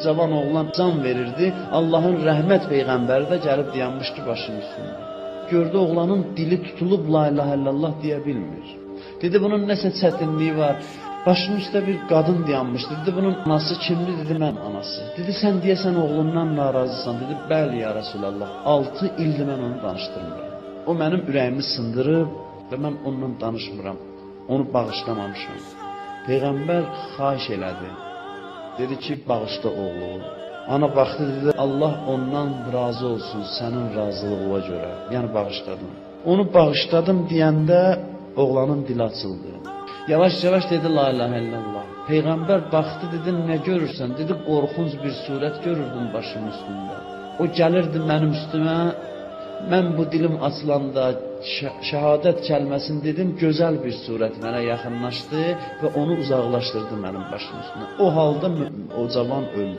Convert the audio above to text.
cavan oğlan can verirdi. Allahın rəhmət peyğəmbəri də gəlib dayanmışdı başının üstündə. Gördü oğlanın dili tutulub la ilahe illallah deyə bilmir. Dedi bunun nəsə çətinliyi var. Başının üstə bir qadın dayanmışdı. Dedi bunun anası kimdir? Dedi mən anası. Dedi sən deyəsən oğlundan narazısan. Dedi bəli ya Resulallah. 6 ildir mən onu danışdırmıram. O mənim ürəyimi sındırıb və mən onunla danışmıram. Onu bağışlamamışam. Peyğəmbər xahiş elədi. Dedi ki bağışla oğlu. Ana baxdı dedi Allah ondan razı olsun sənin razılığına görə. Yəni bağışladım. Onu bağışladım deyəndə oğlanın dili açıldı. Yavaş-yavaş dedi la ilahe illallah. Peyğəmbər baxdı dedi nə görürsən? Dedi qorxunc bir surət görürdüm başımın üstündə. O gəlirdi mənim üstümə. Mən bu dilim açılanda şəhadət kəlməsini dedim, gözəl bir surət mənə yaxınlaşdı və onu uzaqlaşdırdı mənim başımın üstündə. O halda o cavan öldü.